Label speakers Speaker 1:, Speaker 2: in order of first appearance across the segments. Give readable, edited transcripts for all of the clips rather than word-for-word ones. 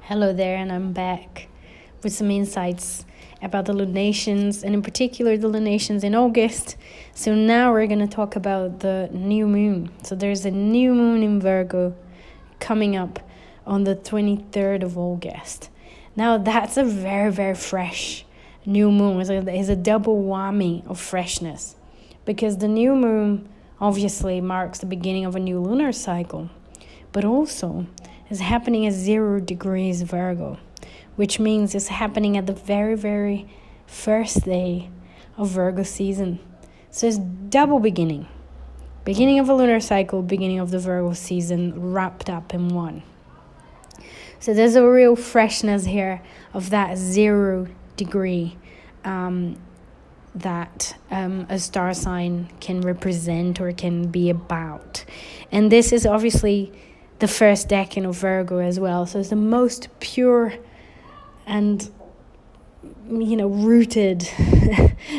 Speaker 1: Hello there, and I'm back with some insights about the lunations, and in particular the lunations in August. So now we're going to talk about the new moon. So there's a new moon in Virgo coming up on the 23rd of August. Now that's a very, very fresh new moon. It's a double whammy of freshness, because the new moon obviously marks the beginning of a new lunar cycle, but also is happening at 0 degrees Virgo, which means it's happening at the very, very first day of Virgo season. So it's double beginning of a lunar cycle, beginning of the Virgo season, wrapped up in one. So there's a real freshness here of that 0 degree that a star sign can represent or can be about. And this is obviously the first decan of Virgo as well. So it's the most pure and, rooted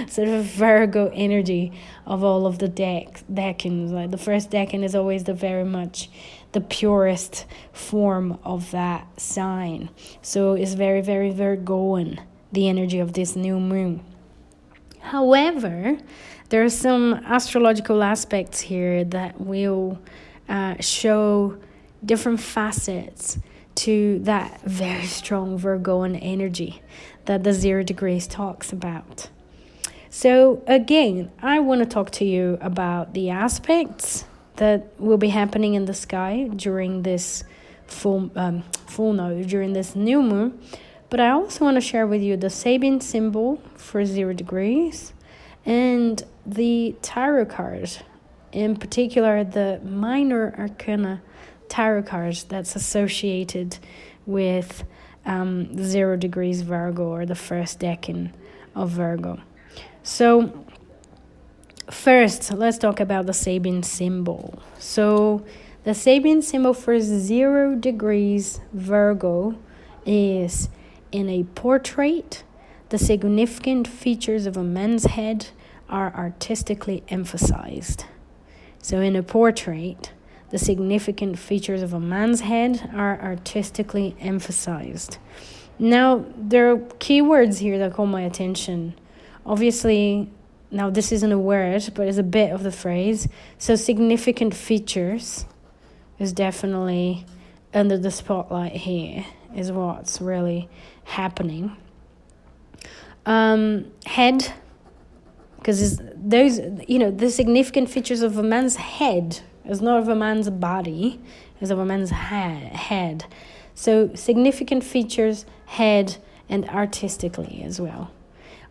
Speaker 1: sort of Virgo energy of all of the decans. Like the first decan is always very much the purest form of that sign. So it's very, very Virgoan, the energy of this new moon. However, there are some astrological aspects here that will show different facets to that very strong Virgoan energy that the 0 degrees talks about. So again, I want to talk to you about the aspects that will be happening in the sky during this full during this new moon. But I also want to share with you the Sabian symbol for 0 degrees and the tarot card, in particular the minor arcana tarot cards that's associated with 0 degrees Virgo, or the first decan of Virgo. So first, let's talk about the Sabian symbol. So the Sabian symbol for 0 degrees Virgo is: in a portrait, the significant features of a man's head are artistically emphasized. So in a portrait, the significant features of a man's head are artistically emphasized. Now, there are keywords here that call my attention. Obviously, now this isn't a word, but it's a bit of the phrase. So significant features is definitely under the spotlight here, is what's really happening. Head, because those, the significant features of a man's head is not of a man's body, is of a man's head. So significant features, head, and artistically as well,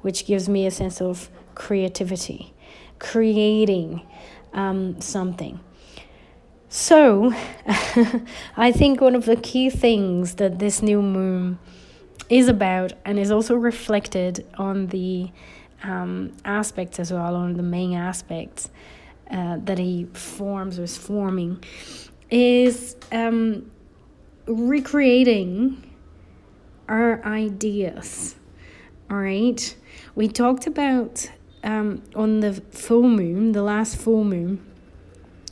Speaker 1: which gives me a sense of creativity, creating something. So I think one of the key things that this new moon is about, and is also reflected on the aspects as well, on the main aspects that he forms or is forming, is recreating our ideas. All right, we talked about on the full moon, the last full moon,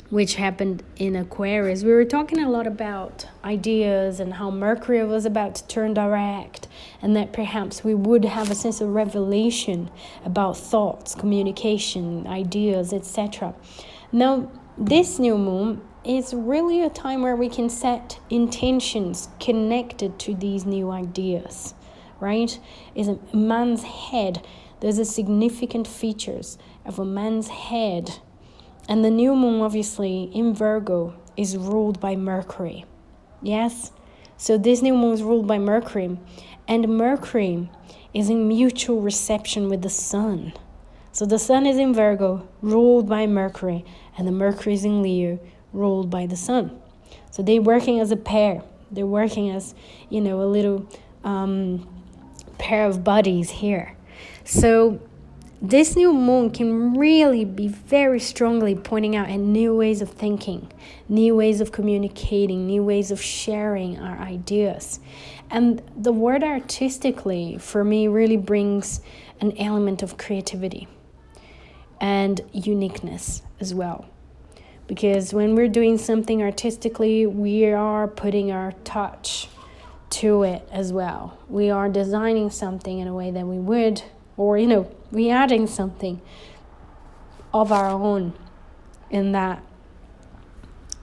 Speaker 1: which happened in Aquarius, we were talking a lot about ideas and how Mercury was about to turn direct, and that perhaps we would have a sense of revelation about thoughts, communication, ideas, etc. Now, this new moon is really a time where we can set intentions connected to these new ideas, right? Is a man's head. There's a significant features of a man's head. And the new moon, obviously, in Virgo, is ruled by Mercury. Yes? So this new moon is ruled by Mercury. And Mercury is in mutual reception with the sun. So the sun is in Virgo, ruled by Mercury. And the Mercury is in Leo, ruled by the sun. So they're working as a pair. They're working as, a little pair of buddies here. So this new moon can really be very strongly pointing out at new ways of thinking, new ways of communicating, new ways of sharing our ideas. And the word artistically, for me, really brings an element of creativity and uniqueness as well. Because when we're doing something artistically, we are putting our touch to it as well. We are designing something in a way that we would, or, we adding something of our own in that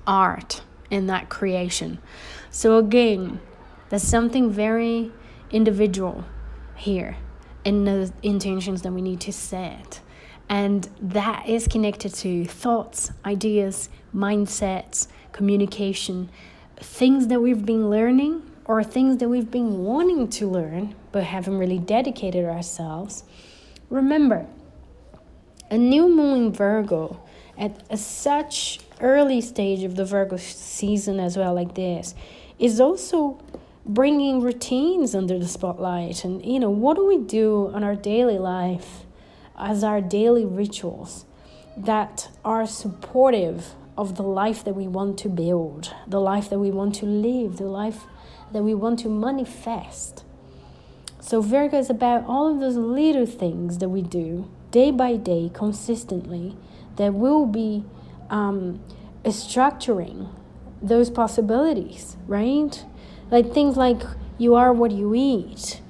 Speaker 1: art, in that creation. So again, there's something very individual here in the intentions that we need to set. And that is connected to thoughts, ideas, mindsets, communication, things that we've been learning or things that we've been wanting to learn but haven't really dedicated ourselves. Remember, a new moon in Virgo at such early stage of the Virgo season as well, like this, is also bringing routines under the spotlight. And, what do we do on our daily life as our daily rituals that are supportive of the life that we want to build, the life that we want to live, the life that we want to manifest. So Virgo is about all of those little things that we do day by day, consistently, that will be structuring those possibilities, right? Like things like you are what you eat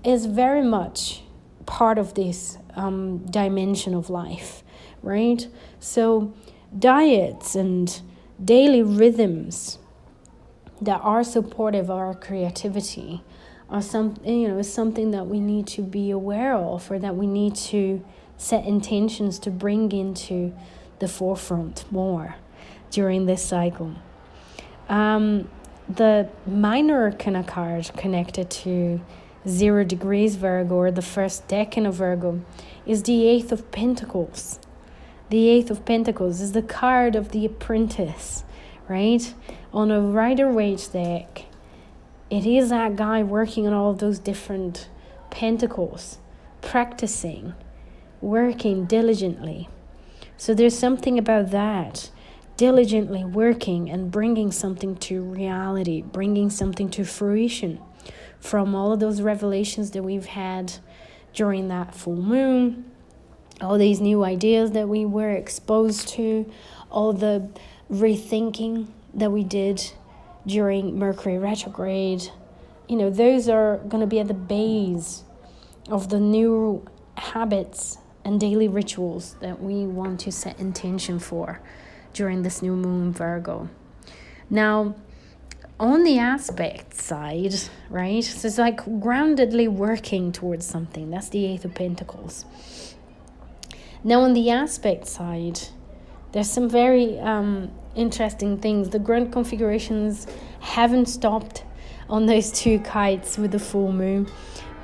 Speaker 1: is very much part of this dimension of life, right? So diets and daily rhythms that are supportive of our creativity are is something that we need to be aware of, or that we need to set intentions to bring into the forefront more during this cycle. The minor arcana card connected to 0 degrees Virgo, or the first decan of Virgo, is the 8 of Pentacles. The 8 of Pentacles is the card of the apprentice, right? On a Rider-Waite deck, it is that guy working on all of those different pentacles, practicing, working diligently. So there's something about that, diligently working and bringing something to reality, bringing something to fruition from all of those revelations that we've had during that full moon, all these new ideas that we were exposed to, all the rethinking that we did during Mercury retrograde. Those are going to be at the base of the new habits and daily rituals that we want to set intention for during this new moon Virgo. Now, on the aspect side, right? So it's like groundedly working towards something. That's the 8 of Pentacles. Now, on the aspect side, there's some very interesting things. The ground configurations haven't stopped on those 2 kites with the full moon.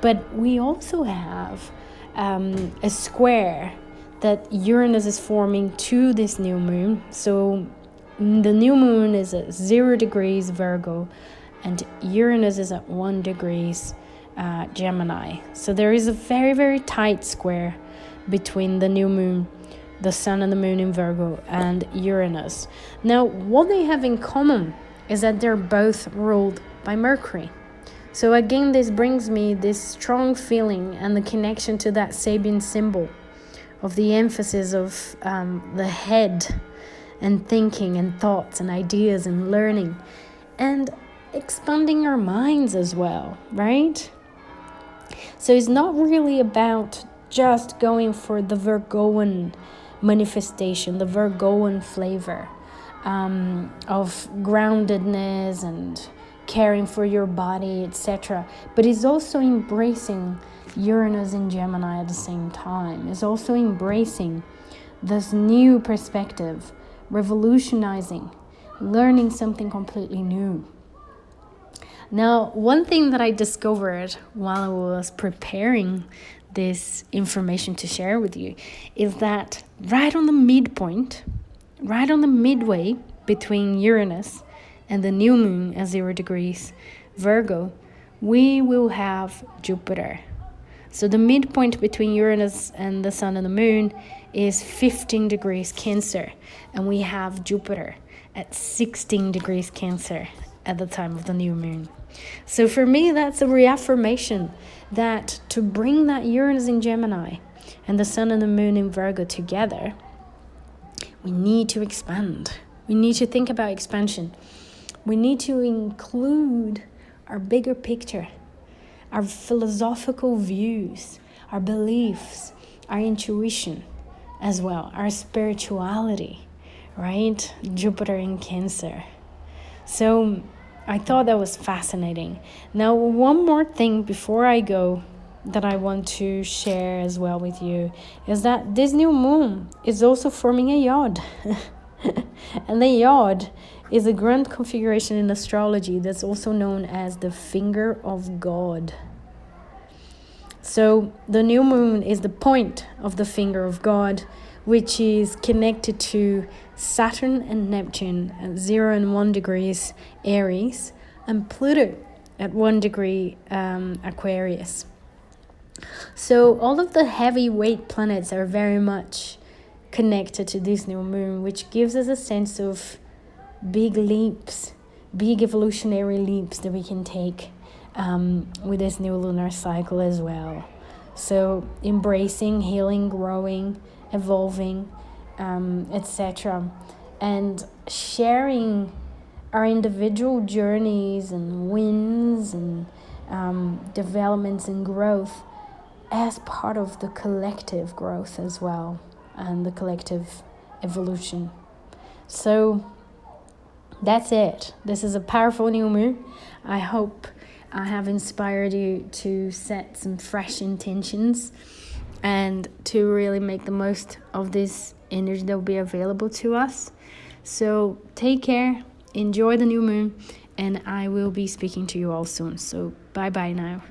Speaker 1: But we also have a square that Uranus is forming to this new moon. So the new moon is at 0 degrees Virgo, and Uranus is at 1 degrees Gemini. So there is a very, very tight square between the new moon, the sun and the moon in Virgo, and Uranus. Now, what they have in common is that they're both ruled by Mercury. So again, this brings me this strong feeling and the connection to that Sabian symbol of the emphasis of the head and thinking and thoughts and ideas and learning and expanding our minds as well, right? So it's not really about just going for the Virgoan manifestation, the Virgoan flavor of groundedness and caring for your body, etc. But it's also embracing Uranus in Gemini at the same time. It's also embracing this new perspective, revolutionizing, learning something completely new. Now, one thing that I discovered while I was preparing this information to share with you is that right on the midpoint, right on the midway between Uranus and the new moon at 0 degrees Virgo, we will have Jupiter. So the midpoint between Uranus and the sun and the moon is 15 degrees Cancer, and we have Jupiter at 16 degrees Cancer at the time of the new moon. So for me, that's a reaffirmation that to bring that Uranus in Gemini and the sun and the moon in Virgo together, we need to expand. We need to think about expansion. We need to include our bigger picture, our philosophical views, our beliefs, our intuition as well, our spirituality, right? Jupiter in Cancer. So I thought that was fascinating. Now, one more thing before I go that I want to share as well with you is that this new moon is also forming a yod. And the yod is a grand configuration in astrology that's also known as the finger of God. So the new moon is the point of the finger of God, which is connected to Saturn and Neptune at 0 and 1 degrees Aries, and Pluto at 1 degree Aquarius. So all of the heavyweight planets are very much connected to this new moon, which gives us a sense of big leaps, big evolutionary leaps that we can take with this new lunar cycle as well. So embracing, healing, growing, evolving, etc. And sharing our individual journeys and wins and developments and growth as part of the collective growth as well, and the collective evolution. So that's it. This is a powerful new moon. I hope I have inspired you to set some fresh intentions and to really make the most of this energy that will be available to us. So take care, enjoy the new moon, and I will be speaking to you all soon. So bye-bye now.